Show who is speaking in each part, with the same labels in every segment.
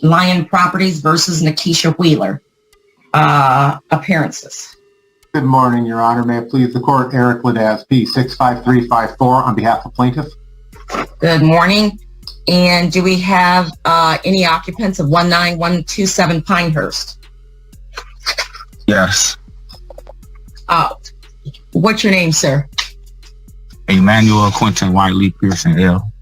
Speaker 1: Lion Properties versus Nikisha Wheeler. Appearances.
Speaker 2: Good morning, Your Honor. May it please the court, Eric Ladaz, P65354 on behalf of plaintiff.
Speaker 1: Good morning. And do we have any occupants of 19127 Pinehurst?
Speaker 3: Yes.
Speaker 1: What's your name, sir?
Speaker 3: Emmanuel Quentin Wiley Pearson L.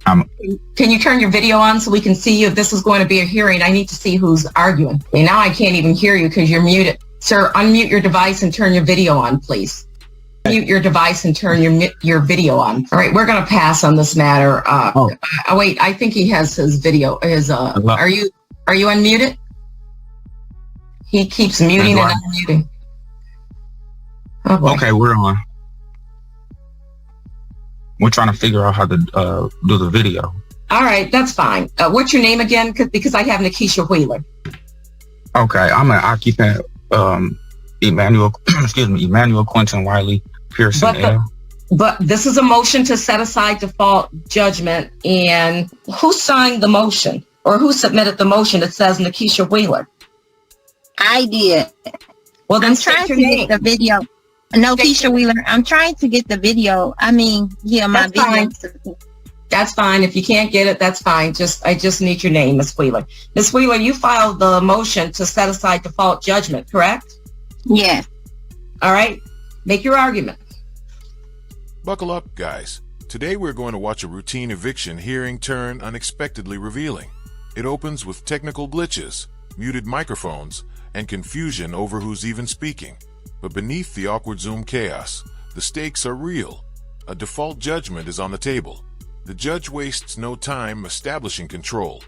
Speaker 1: Can you turn your video on so we can see you? If this is going to be a hearing, I need to see who's arguing. Okay, now I can't even hear you because you're muted. Sir, unmute your device and turn your video on, please. Mute your device and turn your video on. All right, we're going to pass on this matter. Wait, I think he has his video. Are you unmuted? He keeps muting and unmuting. Oh, boy.
Speaker 3: Okay, we're on. We're trying to figure out how to do the video.
Speaker 1: All right, that's fine. What's your name again? Because I have Nikisha Wheeler.
Speaker 3: Okay, I'm an occupant, Emmanuel Quentin Wiley Pearson L.
Speaker 1: But this is a motion to set aside default judgment. And who signed the motion or who submitted the motion? It says Nikisha Wheeler.
Speaker 4: I did.
Speaker 1: Well, then
Speaker 4: I'm trying to get the video. No, Keisha Wheeler. I'm trying to get the video. My
Speaker 1: that's
Speaker 4: video.
Speaker 1: Fine. That's fine. If you can't get it, that's fine. I just need your name, Ms. Wheeler. Ms. Wheeler, you filed the motion to set aside default judgment, correct?
Speaker 4: Yes.
Speaker 1: All right. Make your argument.
Speaker 5: Buckle up, guys. Today we're going to watch a routine eviction hearing turn unexpectedly revealing. It opens with technical glitches, muted microphones, and confusion over who's even speaking. But beneath the awkward Zoom chaos, the stakes are real. A default judgment is on the table. The judge wastes no time establishing control.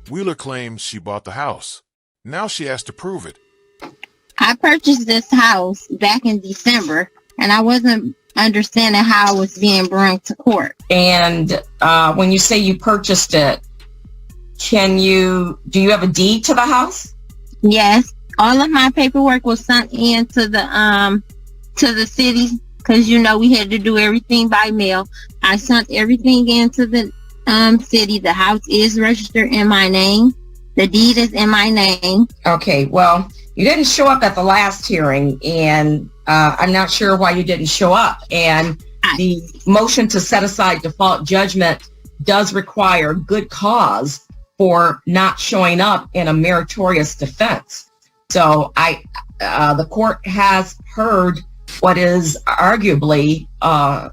Speaker 5: Wheeler claims she bought the house. Now she has to prove it.
Speaker 4: I purchased this house back in December, and I wasn't understanding how it was being brought to court.
Speaker 1: And when you say you purchased it, do you have a deed to the house?
Speaker 4: Yes. All of my paperwork was sent in to the city because, we had to do everything by mail. I sent everything into the city. The house is registered in my name. The deed is in my name.
Speaker 1: Okay, well, you didn't show up at the last hearing, and I'm not sure why you didn't show up. And the motion to set aside default judgment does require good cause for not showing up in a meritorious defense. So the court has heard what is arguably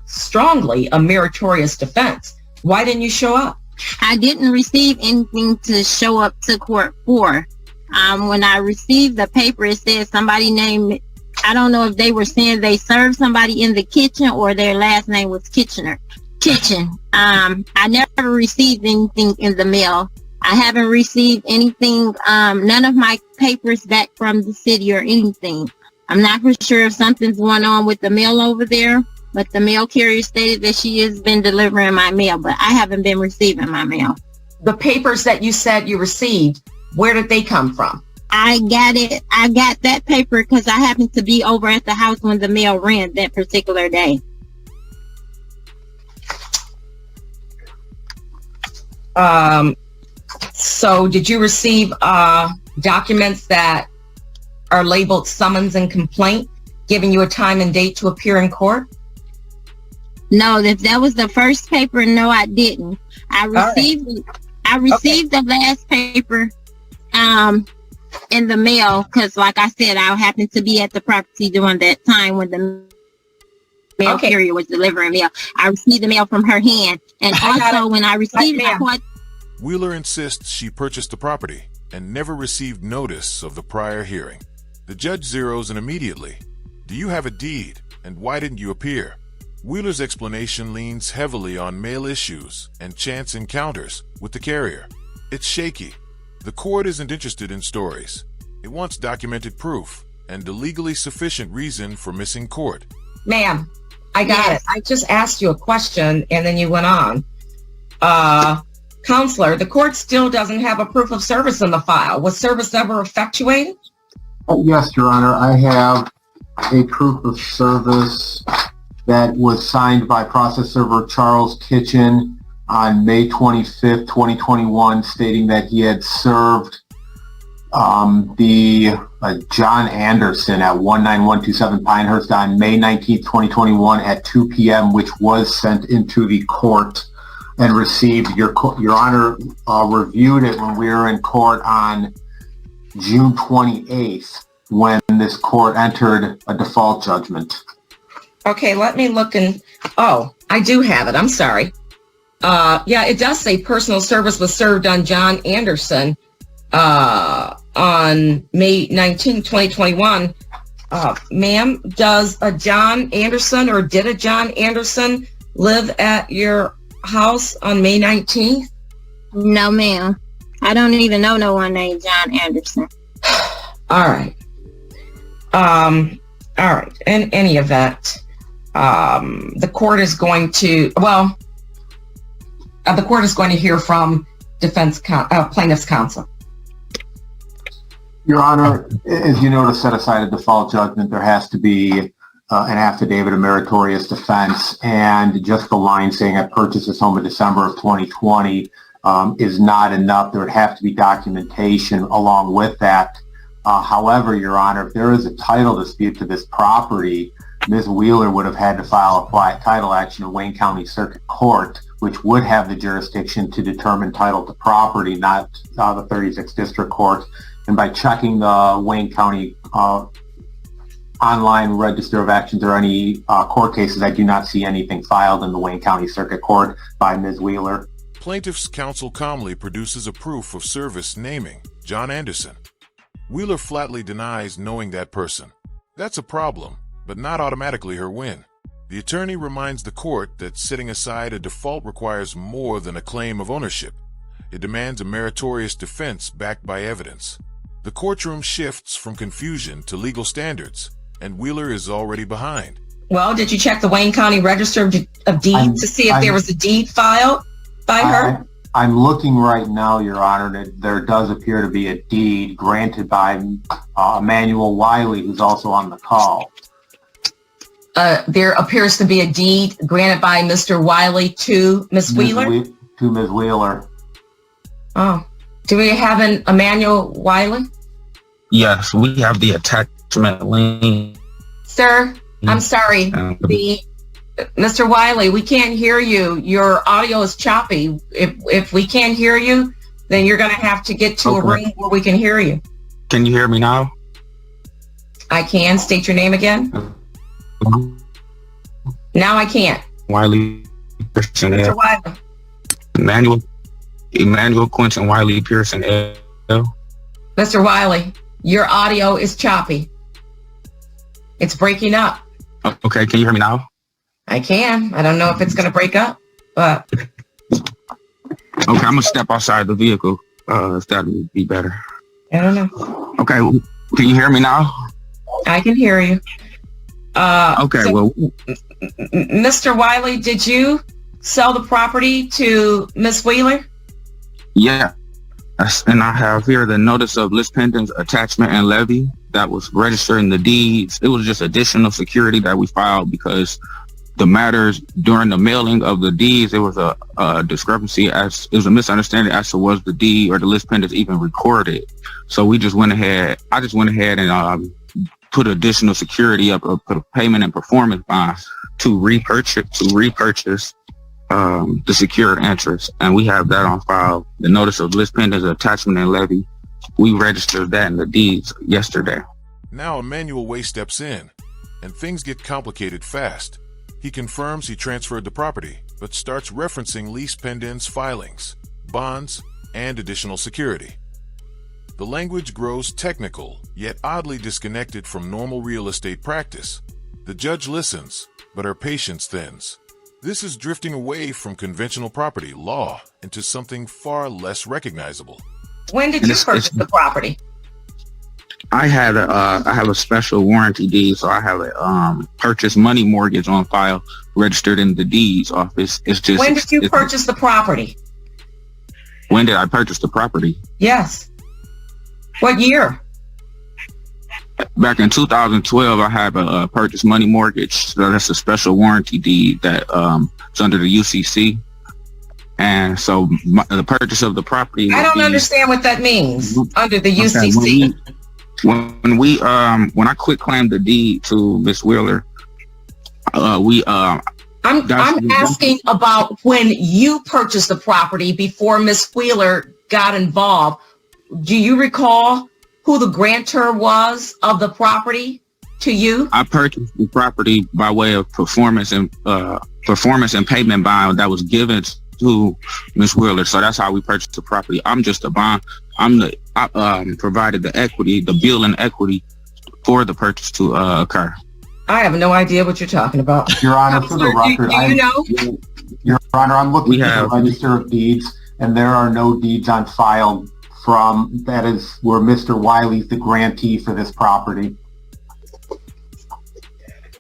Speaker 1: strongly a meritorious defense. Why didn't you show up?
Speaker 4: I didn't receive anything to show up to court for. When I received the paper, it said somebody named, I don't know if they were saying they served somebody in the kitchen or their last name was Kitchen. I never received anything in the mail. I haven't received anything, none of my papers back from the city or anything. I'm not for sure if something's going on with the mail over there, but the mail carrier stated that she has been delivering my mail, but I haven't been receiving my mail.
Speaker 1: The papers that you said you received, where did they come from?
Speaker 4: I got that paper because I happened to be over at the house when the mail ran that particular day.
Speaker 1: So did you receive documents that are labeled summons and complaint, giving you a time and date to appear in court?
Speaker 4: No, if that was the first paper, no, I didn't. I received the last paper in the mail because, like I said, I happened to be at the property during that time when the mail carrier was delivering mail. I received the mail from her hand, and also when I received it,
Speaker 5: Wheeler insists she purchased the property and never received notice of the prior hearing. The judge zeroes in immediately. Do you have a deed, and why didn't you appear? Wheeler's explanation leans heavily on mail issues and chance encounters with the carrier. It's shaky. The court isn't interested in stories. It wants documented proof and a legally sufficient reason for missing court.
Speaker 1: Ma'am, I got it. I just asked you a question, and then you went on. Counselor, the court still doesn't have a proof of service in the file. Was service ever effectuated?
Speaker 2: Yes, Your Honor. I have a proof of service that was signed by process server Charles Kitchen on May 25th, 2021, stating that he had served John Anderson at 19127 Pinehurst on May 19th, 2021 at 2 p.m., which was sent into the court and received. Your Honor reviewed it when we were in court on June 28th when this court entered a default judgment.
Speaker 1: Okay, let me look and, oh, I do have it. I'm sorry. Yeah, it does say personal service was served on John Anderson on May 19, 2021. Ma'am, does a John Anderson or did a John Anderson live at your house on May 19th?
Speaker 4: No, ma'am. I don't even know no one named John Anderson.
Speaker 1: All right. All right. In any event, the court is going to, the court is going to hear from plaintiff's counsel.
Speaker 2: Your Honor, as you know, to set aside a default judgment, there has to be an affidavit of meritorious defense, and just the line saying I purchased this home in December of 2020 is not enough. There would have to be documentation along with that. However, Your Honor, if there is a title dispute to this property, Ms. Wheeler would have had to file a quiet title action in Wayne County Circuit Court, which would have the jurisdiction to determine title to property, not the 36th District Court. And by checking the Wayne County online register of actions or any court cases, I do not see anything filed in the Wayne County Circuit Court by Ms. Wheeler.
Speaker 5: Plaintiff's counsel calmly produces a proof of service naming John Anderson. Wheeler flatly denies knowing that person. That's a problem, but not automatically her win. The attorney reminds the court that setting aside a default requires more than a claim of ownership. It demands a meritorious defense backed by evidence. The courtroom shifts from confusion to legal standards, and Wheeler is already behind.
Speaker 1: Well, did you check the Wayne County Register of Deeds to see if there was a deed filed by her?
Speaker 2: I'm looking right now, Your Honor, that there does appear to be a deed granted by Emmanuel Wiley, who's also on the call.
Speaker 1: There appears to be a deed granted by Mr. Wiley to Ms. Wheeler?
Speaker 2: To Ms. Wheeler.
Speaker 1: Oh. Do we have an Emmanuel Wiley?
Speaker 3: Yes, we have the attachment link.
Speaker 1: Sir, I'm sorry. Mr. Wiley, we can't hear you. Your audio is choppy. If we can't hear you, then you're going to have to get to a room where we can hear you.
Speaker 3: Can you hear me now?
Speaker 1: I can. State your name again. Now I can't.
Speaker 3: Wiley Pearson.
Speaker 1: Mr. Wiley.
Speaker 3: Emmanuel Quentin Wiley Pearson L.
Speaker 1: Mr. Wiley, your audio is choppy. It's breaking up.
Speaker 3: Okay, can you hear me now?
Speaker 1: I can. I don't know if it's going to break up, but.
Speaker 3: Okay, I'm going to step outside the vehicle. If that would be better.
Speaker 1: I don't know.
Speaker 3: Okay, can you hear me now?
Speaker 1: I can hear you.
Speaker 3: Okay,
Speaker 1: so,
Speaker 3: well.
Speaker 1: Mr. Wiley, did you sell the property to Ms. Wheeler?
Speaker 3: Yeah, and I have here the notice of list pendants, attachment, and levy that was registered in the deeds. It was just additional security that we filed because the matters during the mailing of the deeds, there was a discrepancy it was a misunderstanding as to was the deed or the list pendants even recorded. So I just went ahead and put additional security up, put a payment and performance bonds to repurchase the secured interest, and we have that on file. The notice of list pendants, attachment, and levy, we registered that in the deeds yesterday.
Speaker 5: Now Emmanuel Way steps in, and things get complicated fast. He confirms he transferred the property, but starts referencing lease pendants filings, bonds, and additional security. The language grows technical, yet oddly disconnected from normal real estate practice. The judge listens, but her patience thins. This is drifting away from conventional property law into something far less recognizable.
Speaker 1: When did you purchase the property?
Speaker 3: I have a special warranty deed, so I have a purchase money mortgage on file registered in the deeds office.
Speaker 1: When did you purchase the property?
Speaker 3: When did I purchase the property?
Speaker 1: Yes. What year?
Speaker 3: Back in 2012, I had a purchase money mortgage. So that's a special warranty deed that it's under the UCC. And so the purchase of the property.
Speaker 1: I don't understand what that means under the UCC.
Speaker 3: When I quit claimed the deed to Miss Wheeler,
Speaker 1: I'm asking about when you purchased the property before Miss Wheeler got involved. Do you recall who the grantor was of the property to you?
Speaker 3: I purchased the property by way of performance and payment bond that was given to Miss Wheeler. So that's how we purchased the property. I'm just a bond. I provided the equity, the bill and equity for the purchase to occur.
Speaker 1: I have no idea what you're talking about.
Speaker 2: Your Honor, for the record,
Speaker 1: do you know?
Speaker 2: Your Honor, I'm looking at the Register of Deeds, and there are no deeds on file that is where Mr. Wiley's the grantee for this property.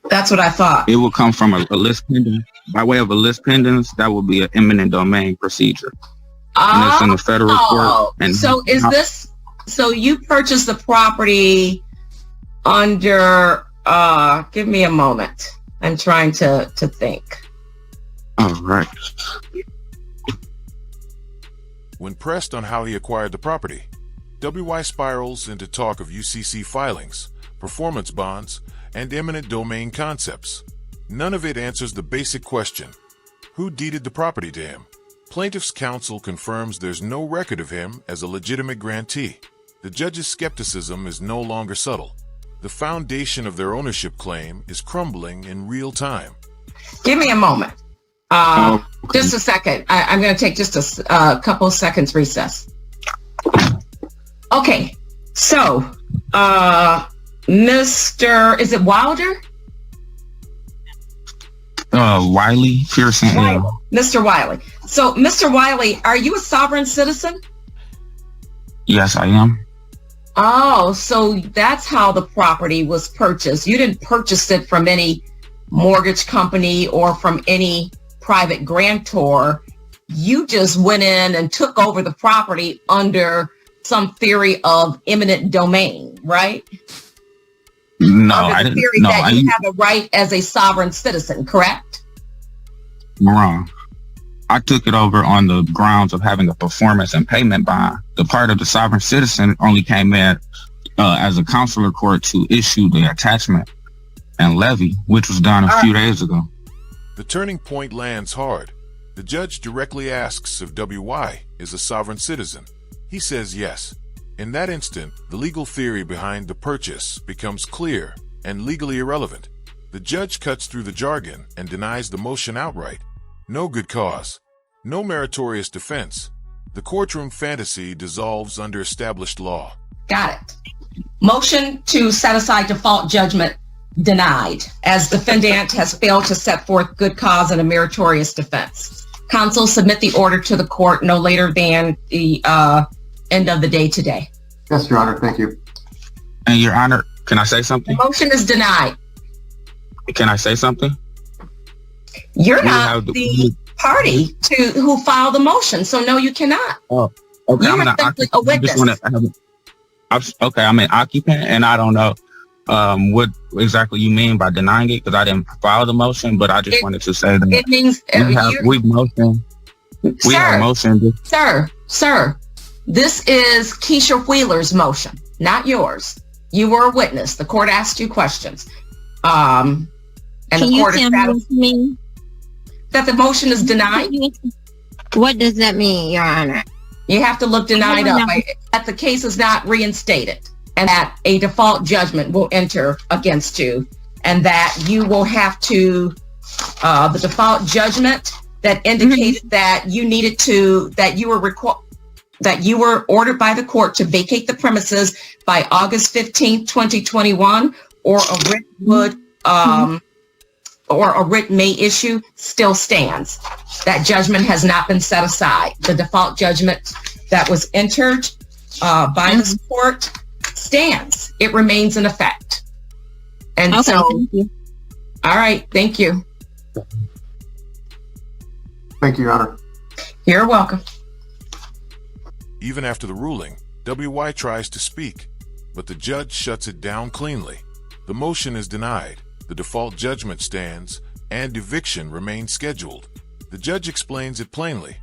Speaker 1: That's what I thought.
Speaker 3: It will come from a list pending. By way of a list pendants, that will be an eminent domain procedure. And it's in the federal court. And
Speaker 1: so so you purchased the property under, give me a moment. I'm trying to think.
Speaker 3: All right.
Speaker 5: When pressed on how he acquired the property, WY spirals into talk of UCC filings, performance bonds, and eminent domain concepts. None of it answers the basic question: who deeded the property to him? Plaintiff's counsel confirms there's no record of him as a legitimate grantee. The judge's skepticism is no longer subtle. The foundation of their ownership claim is crumbling in real time.
Speaker 1: Give me a moment. Just a second. I'm going to take just a couple of seconds recess. Okay. So, is it Wilder?
Speaker 3: Wiley Pearson.
Speaker 1: Mr. Wiley. So, Mr. Wiley, are you a sovereign citizen?
Speaker 3: Yes, I am.
Speaker 1: Oh, so that's how the property was purchased. You didn't purchase it from any mortgage company or from any private grantor. You just went in and took over the property under some theory of eminent domain, right?
Speaker 3: No, I didn't.
Speaker 1: Theory that you have a right as a sovereign citizen, correct?
Speaker 3: Wrong. I took it over on the grounds of having a performance and payment bond. The part of the sovereign citizen only came in as a consular court to issue the attachment and levy, which was done a few days ago.
Speaker 5: The turning point lands hard. The judge directly asks if WY is a sovereign citizen. He says yes. In that instant, the legal theory behind the purchase becomes clear and legally irrelevant. The judge cuts through the jargon and denies the motion outright. No good cause. No meritorious defense. The courtroom fantasy dissolves under established law.
Speaker 1: Got it. Motion to set aside default judgment denied, as defendant has failed to set forth good cause and a meritorious defense. Counsel, submit the order to the court no later than the end of the day today.
Speaker 2: Yes, Your Honor. Thank you.
Speaker 3: And Your Honor, can I say something?
Speaker 1: The motion is denied.
Speaker 3: Can I say something?
Speaker 1: You're not the party to who filed the motion, so no, you cannot.
Speaker 3: Oh, okay.
Speaker 1: You are simply a witness.
Speaker 3: Okay, I'm an occupant, and I don't know what exactly you mean by denying it, because I didn't file the motion, but I just wanted to say that
Speaker 1: it means
Speaker 3: we have motion.
Speaker 1: Sir, this is Keisha Wheeler's motion, not yours. You were a witness. The court asked you questions. And
Speaker 4: can
Speaker 1: the court
Speaker 4: you tell me what you mean?
Speaker 1: That the motion is denied?
Speaker 4: What does that mean, Your Honor?
Speaker 1: You have to look denied up. That the case is not reinstated, and that a default judgment will enter against you, and that you will have to, the default judgment that indicated that you needed to, that you were ordered by the court to vacate the premises by August 15th, 2021, or a writ would, or a writ may issue, still stands. That judgment has not been set aside. The default judgment that was entered by this court stands. It remains in effect. And
Speaker 4: okay,
Speaker 1: so,
Speaker 4: thank you.
Speaker 1: All right, thank you.
Speaker 2: Thank you, Your Honor.
Speaker 1: You're welcome.
Speaker 5: Even after the ruling, WY tries to speak, but the judge shuts it down cleanly. The motion is denied. The default judgment stands, and eviction remains scheduled. The judge explains it plainly.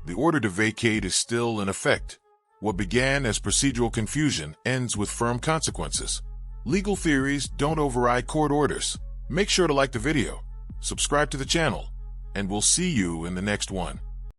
Speaker 5: The order to vacate is still in effect. What began as procedural confusion ends with firm consequences. Legal theories don't override court orders. Make sure to like the video, subscribe to the channel, and we'll see you in the next one.